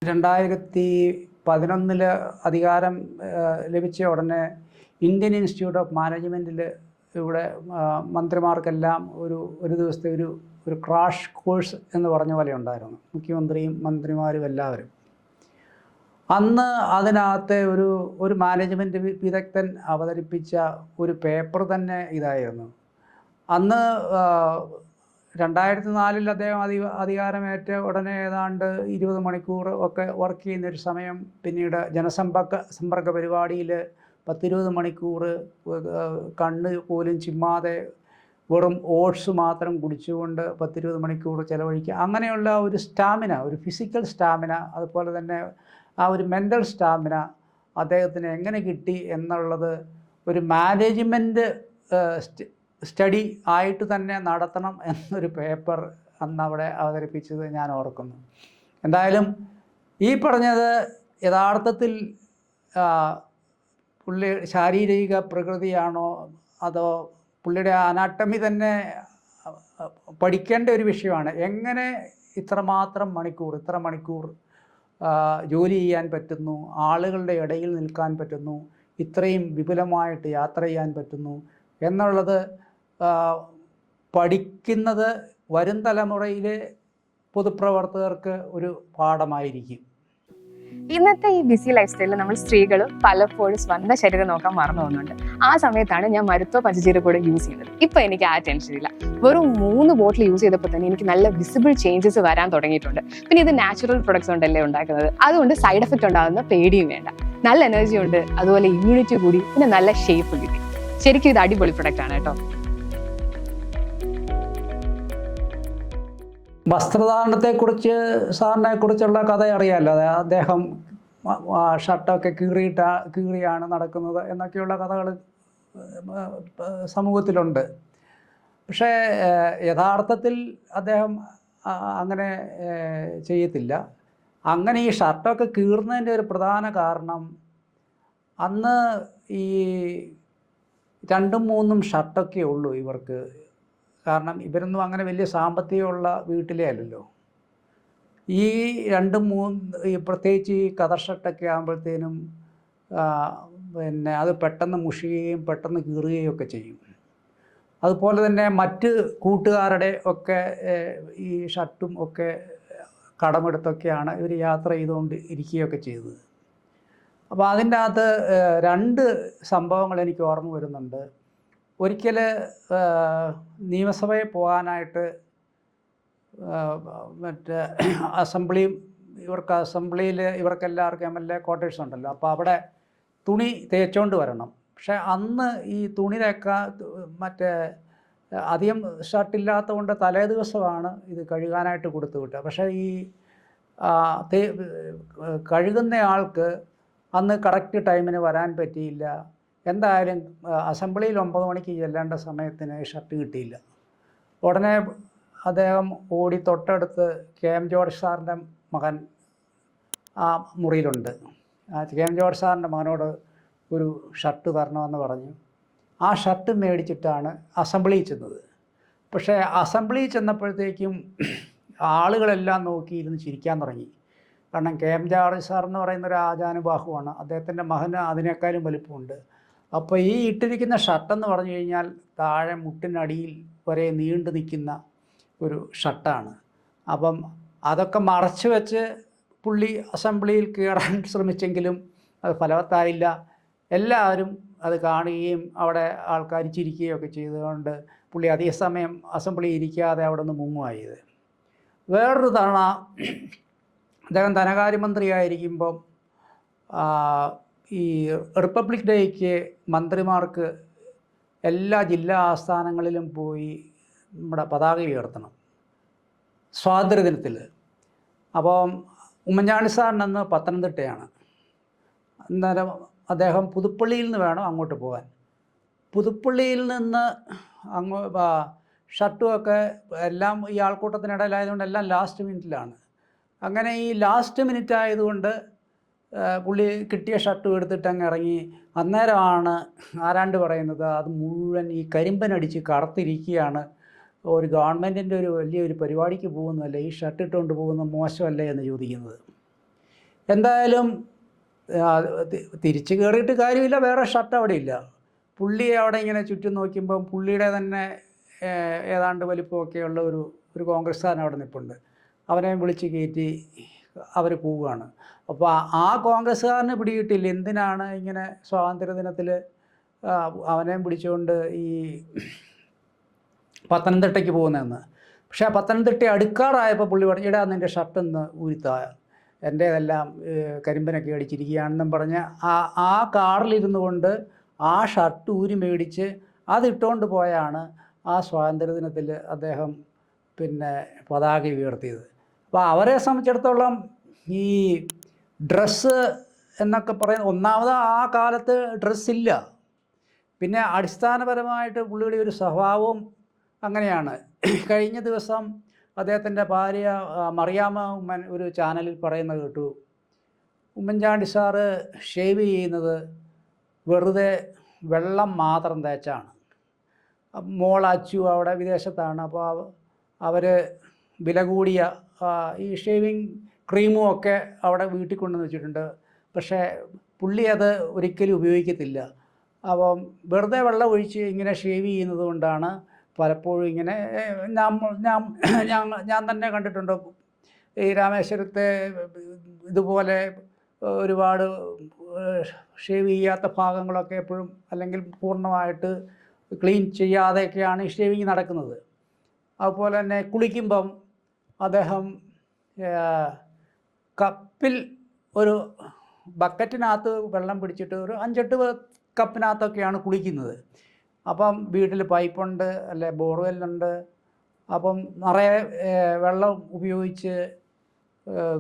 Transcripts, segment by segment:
2011 അധികാരം ലഭിച്ച ഉടനെ ഇന്ത്യൻ ഇൻസ്റ്റിറ്റ്യൂട്ട് ഓഫ് മാനേജ്മെൻറ്റിൽ ഇവിടെ മന്ത്രിമാർക്കെല്ലാം ഒരു ദിവസത്തെ ഒരു ക്രാഷ് കോഴ്സ് എന്ന് പറഞ്ഞ പോലെ ഉണ്ടായിരുന്നു. മുഖ്യമന്ത്രിയും മന്ത്രിമാരും എല്ലാവരും. അന്ന് അതിനകത്തെ ഒരു മാനേജ്മെൻറ്റ് വിദഗ്ധൻ അവതരിപ്പിച്ച ഒരു പേപ്പർ തന്നെ ഇതായിരുന്നു. അന്ന് 2004 അദ്ദേഹം അധികാരമേറ്റ ഉടനെ ഏതാണ്ട് 20 മണിക്കൂർ ഒക്കെ വർക്ക് ചെയ്യുന്നൊരു സമയം, പിന്നീട് ജനസമ്പർക്ക പരിപാടിയിൽ 10-20 മണിക്കൂർ കണ്ണ് പോലും ചിമ്മാതെ വെറും ഓട്സ് മാത്രം കുടിച്ചുകൊണ്ട് 10-20 മണിക്കൂർ ചിലവഴിക്കുക. അങ്ങനെയുള്ള ഒരു സ്റ്റാമിന, ഒരു ഫിസിക്കൽ സ്റ്റാമിന, അതുപോലെ തന്നെ ആ ഒരു മെൻ്റൽ സ്റ്റാമിന അദ്ദേഹത്തിന് എങ്ങനെ കിട്ടി എന്നുള്ളത് ഒരു മാനേജ്മെൻറ്റ് സ്റ്റഡി ആയിട്ട് തന്നെ നടത്തണം എന്നൊരു പേപ്പർ അന്ന് അവിടെ അവതരിപ്പിച്ചത് ഞാൻ ഓർക്കുന്നു. എന്തായാലും ഈ പറഞ്ഞത് യഥാർത്ഥത്തിൽ പുള്ളി ശാരീരിക പ്രകൃതിയാണോ അതോ പുള്ളിയുടെ അനാട്ടമി തന്നെ പഠിക്കേണ്ട ഒരു വിഷയമാണ്. എങ്ങനെ ഇത്ര മണിക്കൂർ ജോലി ചെയ്യാൻ പറ്റുന്നു, ആളുകളുടെ ഇടയിൽ നിൽക്കാൻ പറ്റുന്നു, ഇത്രയും വിപുലമായിട്ട് യാത്ര ചെയ്യാൻ പറ്റുന്നു എന്നുള്ളത് പഠിക്കുന്നത് വരും തലമുറയിലെ പൊതുപ്രവർത്തകർക്ക് ഒരു പാഠമായിരിക്കും. ഇന്നത്തെ ഈ ബിസി ലൈഫ് സ്റ്റൈലിൽ നമ്മൾ സ്ത്രീകൾ പലപ്പോഴും സ്വന്തം ശരീരം നോക്കാൻ മറന്നു പോകുന്നുണ്ട്. ആ സമയത്താണ് ഞാൻ മരുത്തോ പച്ചജീരകോടെ യൂസ് ചെയ്യുന്നത്. ഇപ്പൊ എനിക്ക് ആ ടെൻഷൻ ഇല്ല. വെറും 3 ബോട്ടിൽ യൂസ് ചെയ്തപ്പോൾ തന്നെ എനിക്ക് നല്ല വിസിബിൾ ചേഞ്ചസ് വരാൻ തുടങ്ങിയിട്ടുണ്ട്. പിന്നെ ഇത് നാച്ചുറൽ പ്രൊഡക്ട്സ് കൊണ്ടല്ലേ ഉണ്ടാക്കുന്നത്, അതുകൊണ്ട് സൈഡ് എഫക്റ്റ് ഉണ്ടാകുന്ന പേടിയും വേണ്ട. നല്ല എനർജി ഉണ്ട്, അതുപോലെ ഇമ്മ്യൂണിറ്റി കൂടി, പിന്നെ നല്ല ഷേപ്പ് കിട്ടി. ശരിക്കും ഇത് അടിപൊളി പ്രൊഡക്റ്റ് ആണ് കേട്ടോ. വസ്ത്രധാരണത്തെക്കുറിച്ച് സാറിനെക്കുറിച്ചുള്ള കഥ അറിയാമല്ലോ. അദ്ദേഹം ഷർട്ടൊക്കെ കീറിയാണ് നടക്കുന്നത് എന്നൊക്കെയുള്ള കഥകൾ സമൂഹത്തിലുണ്ട്. പക്ഷേ യഥാർത്ഥത്തിൽ അദ്ദേഹം അങ്ങനെ ചെയ്യത്തില്ല. അങ്ങനെ ഈ ഷർട്ടൊക്കെ കീറുന്നതിൻ്റെ ഒരു പ്രധാന കാരണം, അന്ന് ഈ 2-3 ഷർട്ടൊക്കെ ഉള്ളൂ ഇവർക്ക്. കാരണം ഇവരൊന്നും അങ്ങനെ വലിയ സാമ്പത്തികമുള്ള വീട്ടിലേ അല്ലല്ലോ. ഈ 2-3 പ്രത്യേകിച്ച് ഈ കതർ ഷർട്ടൊക്കെ ആകുമ്പോഴത്തേനും പിന്നെ അത് പെട്ടെന്ന് മുഷിയുകയും പെട്ടെന്ന് കീറുകയും ഒക്കെ ചെയ്യും. അതുപോലെ തന്നെ മറ്റ് കൂട്ടുകാരുടെ ഒക്കെ ഈ ഷർട്ടും ഒക്കെ കടമെടുത്തൊക്കെയാണ് ഇവർ യാത്ര ചെയ്തുകൊണ്ട് ഇരിക്കുകയൊക്കെ ചെയ്തത്. അപ്പോൾ അതിൻ്റെ അകത്ത് 2 സംഭവങ്ങൾ എനിക്ക് ഓർമ്മ വരുന്നുണ്ട്. ഒരിക്കൽ നിയമസഭയിൽ പോകാനായിട്ട് മറ്റേ അസംബ്ലിയിൽ ഇവർക്കെല്ലാവർക്കും MLA ക്വാർട്ടേഴ്സ് ഉണ്ടല്ലോ, അപ്പോൾ അവിടെ തുണി തേച്ചുകൊണ്ട് വരണം. പക്ഷേ അന്ന് ഈ തുണി മറ്റേ അധികം ഷർട്ടില്ലാത്ത കൊണ്ട് തലേ ദിവസമാണ് ഇത് കഴുകാനായിട്ട് കൊടുത്തു വിട്ടത്. പക്ഷേ ഈ കഴുകുന്ന ആൾക്ക് അന്ന് കറക്റ്റ് ടൈമിന് വരാൻ പറ്റിയില്ല. എന്തായാലും അസംബ്ലിയിൽ 9 മണിക്ക് ചെല്ലേണ്ട സമയത്തിന് ഷർട്ട് കിട്ടിയില്ല. ഉടനെ അദ്ദേഹം ഓടി തൊട്ടടുത്ത് KM ജോർജ് സാറിൻ്റെ മകൻ ആ മുറിയിലുണ്ട്. KM ജോർജ് സാറിൻ്റെ മകനോട് ഒരു ഷർട്ട് തരണമെന്ന് പറഞ്ഞു. ആ ഷർട്ട് മേടിച്ചിട്ടാണ് അസംബ്ലിയിൽ ചെന്നത്. പക്ഷേ അസംബ്ലിയിൽ ചെന്നപ്പോഴത്തേക്കും ആളുകളെല്ലാം നോക്കിയിരുന്ന് ചിരിക്കാൻ തുടങ്ങി. കാരണം KM ജോർജ് സാർ എന്ന് പറയുന്ന ഒരു ആജാനുബാഹുവാണ്. അദ്ദേഹത്തിൻ്റെ മകന് അതിനേക്കാളും വലിപ്പമുണ്ട്. അപ്പോൾ ഈ ഇട്ടിരിക്കുന്ന ഷർട്ടെന്ന് പറഞ്ഞു കഴിഞ്ഞാൽ താഴെ മുട്ടിനടിയിൽ വരെ നീണ്ടു നിൽക്കുന്ന ഒരു ഷർട്ടാണ്. അപ്പം അതൊക്കെ മറച്ചു വെച്ച് പുള്ളി അസംബ്ലിയിൽ കയറാൻ ശ്രമിച്ചെങ്കിലും അത് ഫലവത്തായില്ല. എല്ലാവരും അത് കാണുകയും അവിടെ ആൾക്കാർ ചിരിക്കുകയും ഒക്കെ ചെയ്തുകൊണ്ട് പുള്ളി അധിക സമയം അസംബ്ലിയിൽ ഇരിക്കാതെ അവിടെ നിന്ന് മുങ്ങുമായത്. വേറൊരു തവണ അദ്ദേഹം ധനകാര്യമന്ത്രിയായിരിക്കുമ്പം ഈ റിപ്പബ്ലിക് ഡേക്ക് മന്ത്രിമാർക്ക് എല്ലാ ജില്ലാ ആസ്ഥാനങ്ങളിലും പോയി നമ്മുടെ പതാക ഉയർത്തണം സ്വാതന്ത്ര്യദിനത്തിൽ. അപ്പം ഉമ്മൻചാണ്ടി സാറിനന്ന് പത്തനംതിട്ടയാണ്. അന്നേരം അദ്ദേഹം പുതുപ്പള്ളിയിൽ നിന്ന് വേണം അങ്ങോട്ട് പോകാൻ. പുതുപ്പള്ളിയിൽ നിന്ന് ഷർട്ടുമൊക്കെ എല്ലാം ഈ ആൾക്കൂട്ടത്തിനിടയിലായതുകൊണ്ട് എല്ലാം ലാസ്റ്റ് മിനിറ്റിലാണ്. അങ്ങനെ ഈ ലാസ്റ്റ് മിനിറ്റ് ആയതുകൊണ്ട് പുള്ളി കിട്ടിയ ഷർട്ടും എടുത്തിട്ട് അങ്ങ് ഇറങ്ങി. അന്നേരമാണ് ആരാണ്ട് പറയുന്നത് അത് മുഴുവൻ ഈ കരിമ്പനടിച്ച് കറുത്തിരിക്കുകയാണ്, ഒരു ഗവൺമെൻറ്റിൻ്റെ വലിയൊരു പരിപാടിക്ക് പോകുന്നതല്ലേ, ഈ ഷർട്ട് ഇട്ടുകൊണ്ട് പോകുന്ന മോശമല്ലേ എന്ന് ചോദിക്കുന്നത്. എന്തായാലും തിരിച്ചു കയറിയിട്ട് കാര്യമില്ല, വേറെ ഷർട്ട് അവിടെ ഇല്ല. പുള്ളിയെ അവിടെ ഇങ്ങനെ ചുറ്റും നോക്കുമ്പം പുള്ളിയുടെ തന്നെ ഏതാണ്ട് വലിപ്പമൊക്കെയുള്ള ഒരു കോൺഗ്രസ്സുകാരൻ അവിടെ നിൽപ്പുണ്ട്. അവനെ വിളിച്ച് കയറ്റി അവർ പോവുകയാണ്. അപ്പോൾ ആ കോൺഗ്രസ്സുകാരന് പിടികിട്ടില്ല എന്തിനാണ് ഇങ്ങനെ സ്വാതന്ത്ര്യദിനത്തിൽ അവനെയും പിടിച്ചുകൊണ്ട് ഈ പത്തനംതിട്ടയ്ക്ക് പോകുന്നതെന്ന്. പക്ഷേ ആ പത്തനംതിട്ട അടുക്കാറായപ്പോൾ പുള്ളി പറഞ്ഞു, ഇടാ നിൻ്റെ ഷർട്ടൊന്ന് ഊരിത്താ, എൻ്റേതെല്ലാം കരിമ്പനൊക്കെ അടിച്ചിരിക്കുകയാണെന്നും പറഞ്ഞ് ആ കാറിലിരുന്നു കൊണ്ട് ആ ഷർട്ട് ഊരി മേടിച്ച് അതിട്ടുകൊണ്ട് പോയാണ് ആ സ്വാതന്ത്ര്യദിനത്തിൽ അദ്ദേഹം പിന്നെ പതാക ഉയർത്തിയത്. അപ്പോൾ അവരെ സംബന്ധിച്ചിടത്തോളം ഈ ഡ്രസ്സ് എന്നൊക്കെ പറയുന്നത്, ഒന്നാമത് ആ കാലത്ത് ഡ്രസ്സില്ല, പിന്നെ അടിസ്ഥാനപരമായിട്ട് പുള്ളിയുടെ ഒരു സ്വഭാവവും അങ്ങനെയാണ്. കഴിഞ്ഞ ദിവസം അദ്ദേഹത്തിൻ്റെ ഭാര്യ മറിയാമ്മ ഉമ്മൻ ഒരു ചാനലിൽ പറയുന്നത് കേട്ടു, ഉമ്മൻചാണ്ടി സാറ് ഷേവ് ചെയ്യുന്നത് വെറുതെ വെള്ളം മാത്രം തേച്ചാണ്. മോൾ അച്ചു അവിടെ വിദേശത്താണ്, അപ്പോൾ അവർ വില കൂടിയ ഈ ഷേവിങ് ക്രീമും ഒക്കെ അവിടെ വീട്ടിൽ കൊണ്ടുവന്ന് വെച്ചിട്ടുണ്ട്, പക്ഷേ പുള്ളി അത് ഒരിക്കലും ഉപയോഗിക്കത്തില്ല. അപ്പം വെറുതെ വെള്ളം ഒഴിച്ച് ഇങ്ങനെ ഷേവ് ചെയ്യുന്നത് കൊണ്ടാണ് പലപ്പോഴും ഇങ്ങനെ ഞാൻ തന്നെ കണ്ടിട്ടുണ്ട്. ഈ രാമേശ്വരത്തെ ഇതുപോലെ ഒരുപാട് ഷേവ് ചെയ്യാത്ത ഭാഗങ്ങളൊക്കെ എപ്പോഴും അല്ലെങ്കിൽ പൂർണ്ണമായിട്ട് ക്ലീൻ ചെയ്യാതെയൊക്കെയാണ് ഈ ഷേവിങ് നടക്കുന്നത്. അതുപോലെ തന്നെ കുളിക്കുമ്പം അദ്ദേഹം കപ്പിൽ ഒരു ബക്കറ്റിനകത്ത് വെള്ളം പിടിച്ചിട്ട് ഒരു 5-8 കപ്പിനകത്തൊക്കെയാണ് കുളിക്കുന്നത്. അപ്പം വീട്ടിൽ പൈപ്പുണ്ട്, അല്ലെ ബോർവെല്ലുണ്ട്, അപ്പം നിറയെ വെള്ളം ഉപയോഗിച്ച്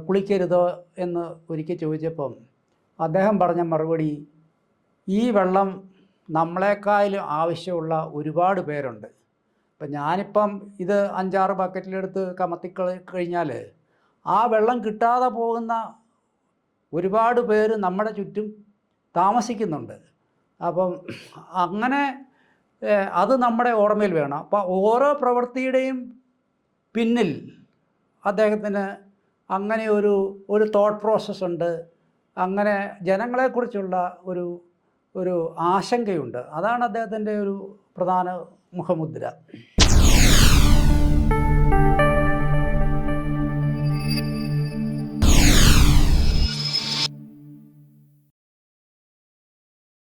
കുളിക്കരുതോ എന്ന് ഒരിക്കൽ ചോദിച്ചപ്പം അദ്ദേഹം പറഞ്ഞ മറുപടി, ഈ വെള്ളം നമ്മളെക്കാളും ആവശ്യമുള്ള ഒരുപാട് പേരുണ്ട്. ഇപ്പം ഞാനിപ്പം ഇത് 5-6 ബക്കറ്റിലെടുത്ത് കമത്തി കഴിഞ്ഞാൽ ആ വെള്ളം കിട്ടാതെ പോകുന്ന ഒരുപാട് പേര് നമ്മുടെ ചുറ്റും താമസിക്കുന്നുണ്ട്. അപ്പം അങ്ങനെ അത് നമ്മുടെ ഓർമ്മയിൽ വേണം. അപ്പോൾ ഓരോ പ്രവൃത്തിയുടെയും പിന്നിൽ അദ്ദേഹത്തിന് അങ്ങനെ ഒരു തോട്ട് പ്രോസസ്സ് ഉണ്ട്, അങ്ങനെ ജനങ്ങളെക്കുറിച്ചുള്ള ഒരു ആശങ്കയുണ്ട്. അതാണ് അദ്ദേഹത്തിൻ്റെ ഒരു പ്രധാന മുഖമുദ്ര.